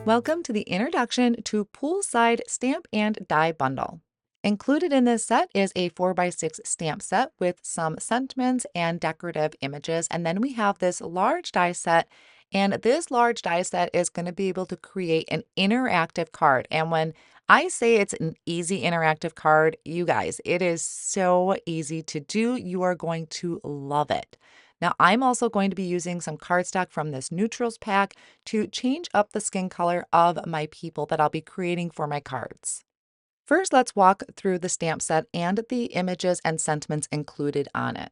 Welcome to the introduction to Poolside Stamp and Die Bundle. Included in this set is a 4x6 stamp set with some sentiments and decorative images. And then we have this large die set. And this large die set is going to be able to create an interactive card. And when I say it's an easy interactive card, you guys, it is so easy to do. You are going to love it. Now, I'm also going to be using some cardstock from this neutrals pack to change up the skin color of my people that I'll be creating for my cards. First, let's walk through the stamp set and the images and sentiments included on it.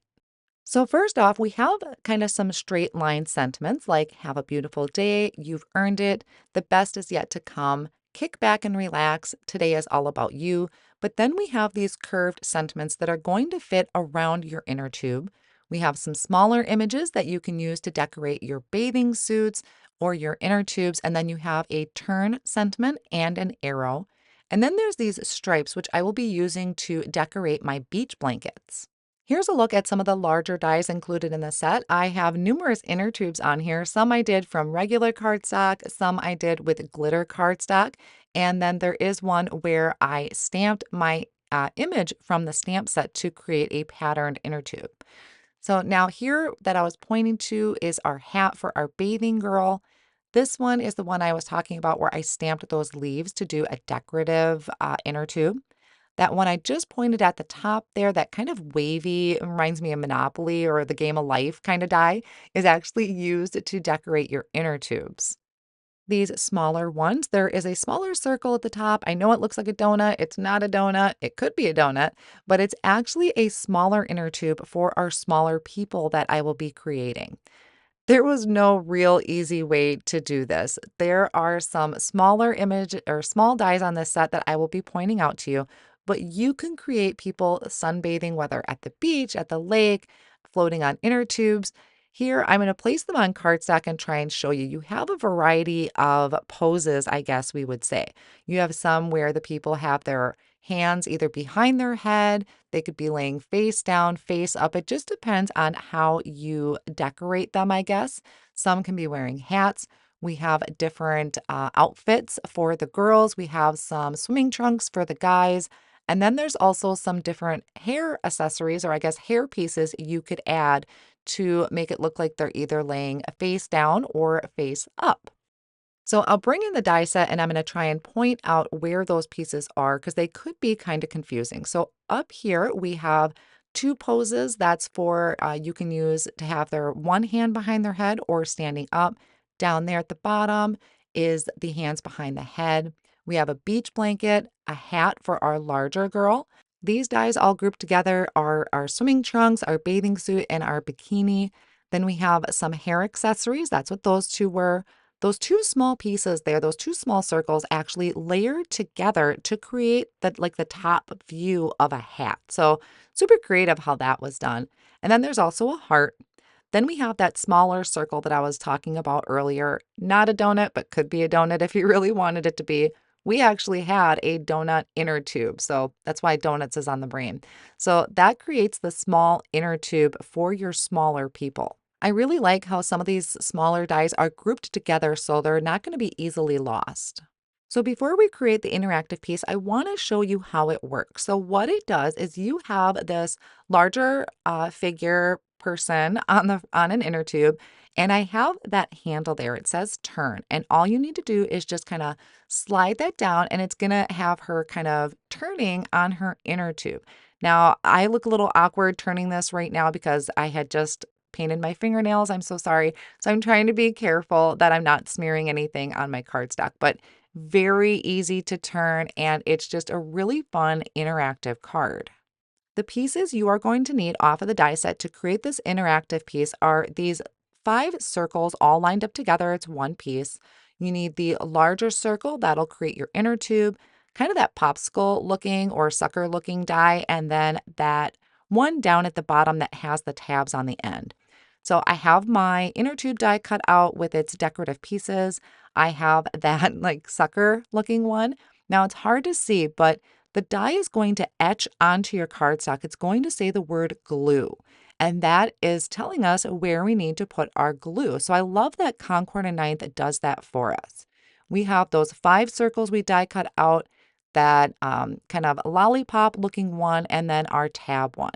So first off, we have kind of some straight line sentiments like have a beautiful day, you've earned it, the best is yet to come, kick back and relax, today is all about you. But then we have these curved sentiments that are going to fit around your inner tube. We have some smaller images that you can use to decorate your bathing suits or your inner tubes. And then you have a turn sentiment and an arrow. And then there's these stripes, which I will be using to decorate my beach blankets. Here's a look at some of the larger dies included in the set. I have numerous inner tubes on here. Some I did from regular cardstock, some I did with glitter cardstock, and then there is one where I stamped my image from the stamp set to create a patterned inner tube. So now here that I was pointing to is our hat for our bathing girl. This one is the one I was talking about where I stamped those leaves to do a decorative inner tube. That one I just pointed at the top there, that kind of wavy, reminds me of Monopoly or the game of life kind of die, is actually used to decorate your inner tubes. These smaller ones, there is a smaller circle at the top. I know it looks like a donut. It's not a donut. It could be a donut, but it's actually a smaller inner tube for our smaller people that I will be creating. There was no real easy way to do this. There are some smaller image or small dies on this set that I will be pointing out to you, but you can create people sunbathing, whether at the beach, at the lake, floating on inner tubes. Here, I'm going to place them on cardstock and try and show you. You have a variety of poses, I guess we would say. You have some where the people have their hands either behind their head, they could be laying face down, face up. It just depends on how you decorate them, I guess. Some can be wearing hats. We have different outfits for the girls. We have some swimming trunks for the guys. And then there's also some different hair accessories, or I guess hair pieces you could add to make it look like they're either laying face down or face up. So I'll bring in the die set and I'm going to try and point out where those pieces are because they could be kind of confusing. So up here we have two poses. That's for you can use to have their one hand behind their head or standing up. Down there at the bottom is the hands behind the head. We have a beach blanket, a hat for our larger girl. These dies all grouped together are our swimming trunks, our bathing suit, and our bikini. Then we have some hair accessories. That's what those two were. Those two small pieces there, those two small circles actually layered together to create the top view of a hat. So super creative how that was done. And then there's also a heart. Then we have that smaller circle that I was talking about earlier. Not a donut, but could be a donut if you really wanted it to be. We actually had a donut inner tube, so that's why donuts is on the brain. So that creates the small inner tube for your smaller people. I really like how some of these smaller dies are grouped together so they're not going to be easily lost. So before we create the interactive piece, I want to show you how it works. So what it does is you have this larger figure person on an inner tube, and I have that handle there. It says turn, and all you need to do is just kind of slide that down, and it's going to have her kind of turning on her inner tube. Now, I look a little awkward turning this right now because I had just painted my fingernails. I'm so sorry. So I'm trying to be careful that I'm not smearing anything on my cardstock, but very easy to turn, and it's just a really fun interactive card. The pieces you are going to need off of the die set to create this interactive piece are these 5 circles all lined up together. It's one piece. You need the larger circle that'll create your inner tube, kind of that popsicle looking or sucker looking die, and then that one down at the bottom that has the tabs on the end. So I have my inner tube die cut out with its decorative pieces. I have that like sucker looking one. Now it's hard to see, but the die is going to etch onto your cardstock. It's going to say the word glue, and that is telling us where we need to put our glue. So I love that Concord and Ninth does that for us. We have those 5 circles we die cut out, that kind of lollipop looking one, and then our tab one.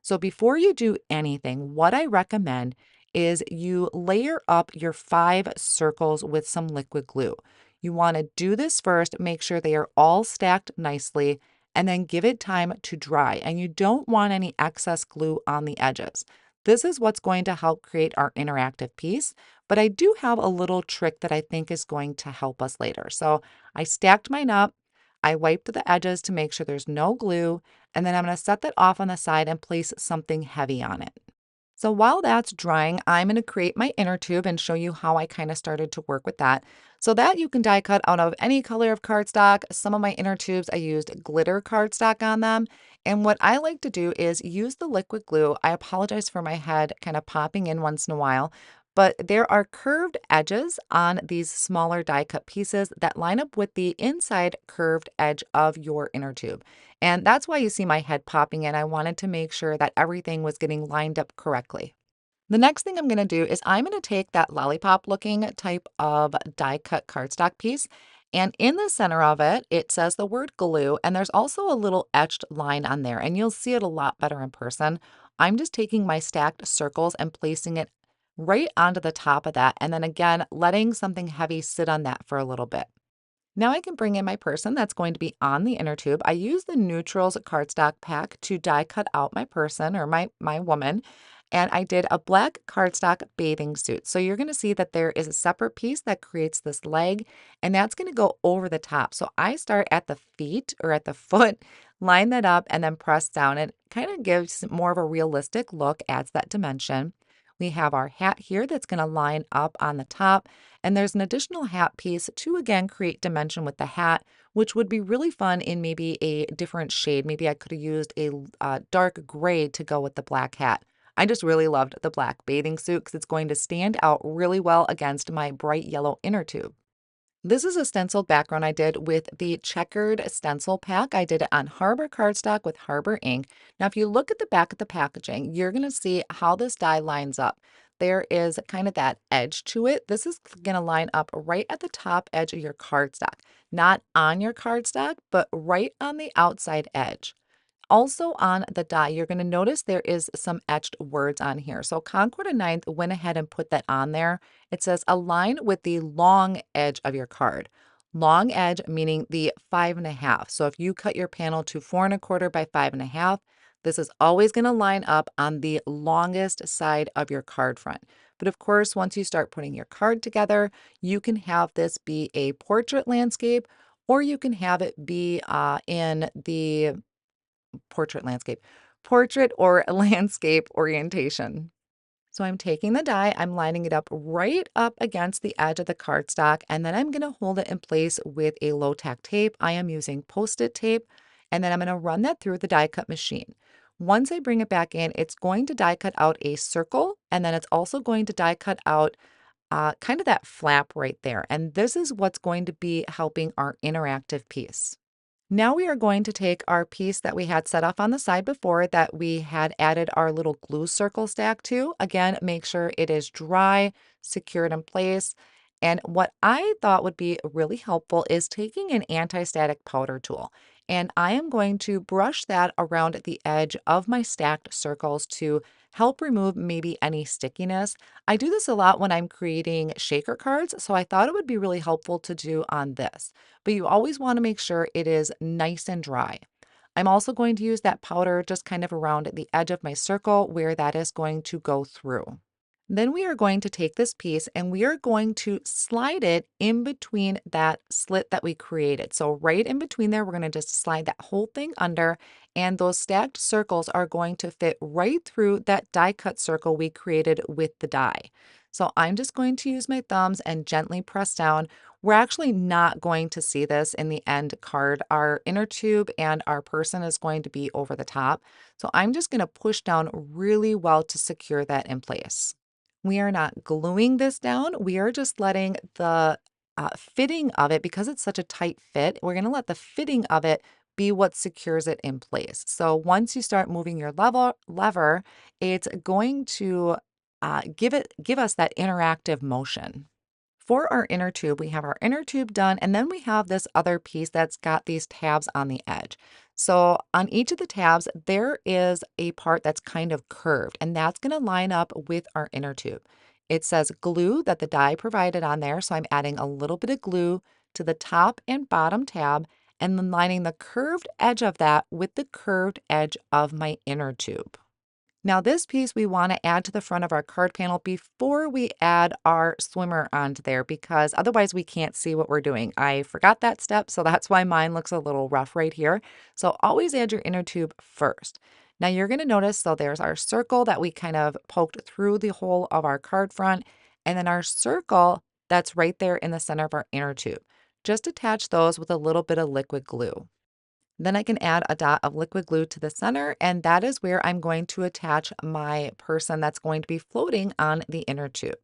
So before you do anything, what I recommend is you layer up your 5 circles with some liquid glue. You want to do this first, make sure they are all stacked nicely, and then give it time to dry. And you don't want any excess glue on the edges. This is what's going to help create our interactive piece, but I do have a little trick that I think is going to help us later. So I stacked mine up, I wiped the edges to make sure there's no glue, and then I'm going to set that off on the side and place something heavy on it. So while that's drying, I'm going to create my inner tube and show you how I kind of started to work with that. So that you can die cut out of any color of cardstock. Some of my inner tubes, I used glitter cardstock on them. And what I like to do is use the liquid glue. I apologize for my head kind of popping in once in a while, but there are curved edges on these smaller die cut pieces that line up with the inside curved edge of your inner tube. And that's why you see my head popping in. I wanted to make sure that everything was getting lined up correctly. The next thing I'm going to do is I'm going to take that lollipop looking type of die cut cardstock piece, and in the center of it, it says the word glue, and there's also a little etched line on there, and you'll see it a lot better in person. I'm just taking my stacked circles and placing it right onto the top of that, and then again, letting something heavy sit on that for a little bit. Now I can bring in my person that's going to be on the inner tube. I use the Neutrals cardstock pack to die cut out my person, or my woman, and I did a black cardstock bathing suit. So you're going to see that there is a separate piece that creates this leg, and that's going to go over the top. So I start at the feet or at the foot, line that up, and then press down. It kind of gives more of a realistic look, adds that dimension. We have our hat here that's going to line up on the top, and there's an additional hat piece to again create dimension with the hat, which would be really fun in maybe a different shade. Maybe I could have used a dark gray to go with the black hat. I just really loved the black bathing suit because it's going to stand out really well against my bright yellow inner tube. This is a stenciled background I did with the Checkered stencil pack. I did it on Harbor cardstock with Harbor ink. Now, if you look at the back of the packaging, you're going to see how this die lines up. There is kind of that edge to it. This is going to line up right at the top edge of your cardstock, not on your cardstock, but right on the outside edge. Also on the die, you're going to notice there is some etched words on here. So Concord and Ninth went ahead and put that on there. It says align with the long edge of your card. Long edge meaning the 5.5. So if you cut your panel to 4.25 by 5.5, this is always going to line up on the longest side of your card front. But of course, once you start putting your card together, you can have this be a portrait landscape, or you can have it be in the portrait or landscape orientation. So I'm taking the die, I'm lining it up right up against the edge of the cardstock, and then I'm going to hold it in place with a low tack tape. I am using Post-it tape, and then I'm going to run that through the die cut machine. Once I bring it back in, it's going to die cut out a circle, and then it's also going to die cut out kind of that flap right there. And this is what's going to be helping our interactive piece. Now we are going to take our piece that we had set off on the side before that we had added our little glue circle stack to. Again, make sure it is dry, secured in place. And what I thought would be really helpful is taking an anti-static powder tool. And I am going to brush that around the edge of my stacked circles to help remove maybe any stickiness. I do this a lot when I'm creating shaker cards, so I thought it would be really helpful to do on this. But you always want to make sure it is nice and dry. I'm also going to use that powder just kind of around the edge of my circle where that is going to go through. Then we are going to take this piece and we are going to slide it in between that slit that we created. So right in between there, we're going to just slide that whole thing under, and those stacked circles are going to fit right through that die cut circle we created with the die. So I'm just going to use my thumbs and gently press down. We're actually not going to see this in the end card. Our inner tube and our person is going to be over the top. So I'm just going to push down really well to secure that in place. We are not gluing this down. We are just letting the fitting of it, because it's such a tight fit, we're going to let the fitting of it be what secures it in place. So once you start moving your lever, it's going to give us that interactive motion. For our inner tube, we have our inner tube done, and then we have this other piece that's got these tabs on the edge. So on each of the tabs, there is a part that's kind of curved, and that's going to line up with our inner tube. It says glue that the die provided on there, so I'm adding a little bit of glue to the top and bottom tab, and then lining the curved edge of that with the curved edge of my inner tube. Now this piece we want to add to the front of our card panel before we add our swimmer onto there because otherwise we can't see what we're doing. I forgot that step, so that's why mine looks a little rough right here. So always add your inner tube first. Now you're going to notice, so there's our circle that we kind of poked through the hole of our card front, and then our circle that's right there in the center of our inner tube. Just attach those with a little bit of liquid glue. Then I can add a dot of liquid glue to the center, and that is where I'm going to attach my person that's going to be floating on the inner tube.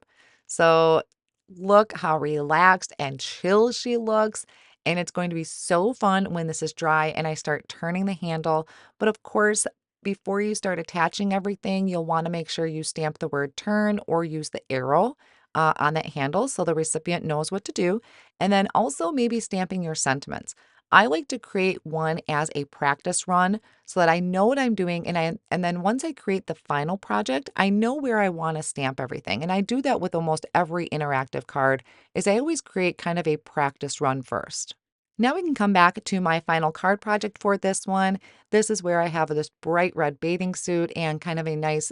So look how relaxed and chill she looks. And it's going to be so fun when this is dry and I start turning the handle. But of course, before you start attaching everything, you'll want to make sure you stamp the word turn or use the arrow on that handle so the recipient knows what to do. And then also maybe stamping your sentiments. I like to create one as a practice run so that I know what I'm doing and then once I create the final project, I know where I want to stamp everything. And I do that with almost every interactive card is I always create kind of a practice run first. Now we can come back to my final card project for this one. This is where I have this bright red bathing suit and kind of a nice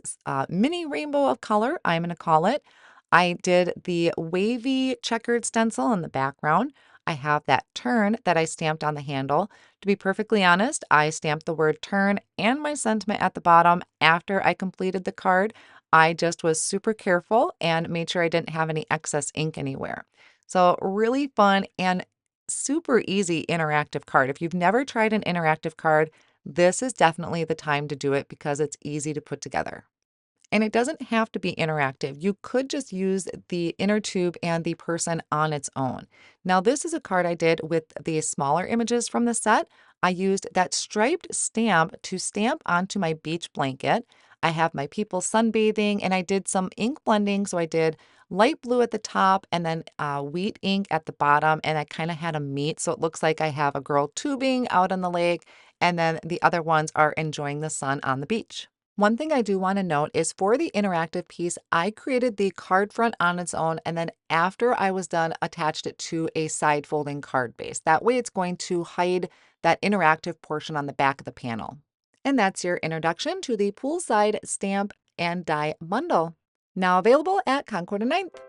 mini rainbow of color, I'm going to call it. I did the wavy checkered stencil in the background. I have that turn that I stamped on the handle. To be perfectly honest, I stamped the word turn and my sentiment at the bottom after I completed the card. I just was super careful and made sure I didn't have any excess ink anywhere. So really fun and super easy interactive card. If you've never tried an interactive card, this is definitely the time to do it because it's easy to put together. And it doesn't have to be interactive. You could just use the inner tube and the person on its own. Now, this is a card I did with the smaller images from the set. I used that striped stamp to stamp onto my beach blanket. I have my people sunbathing and I did some ink blending. So I did light blue at the top and then wheat ink at the bottom. And I kind of had them meet. So it looks like I have a girl tubing out on the lake and then the other ones are enjoying the sun on the beach. One thing I do want to note is for the interactive piece, I created the card front on its own, and then after I was done, attached it to a side folding card base. That way it's going to hide that interactive portion on the back of the panel. And that's your introduction to the Poolside Stamp and Die Bundle. Now available at Concord and 9th.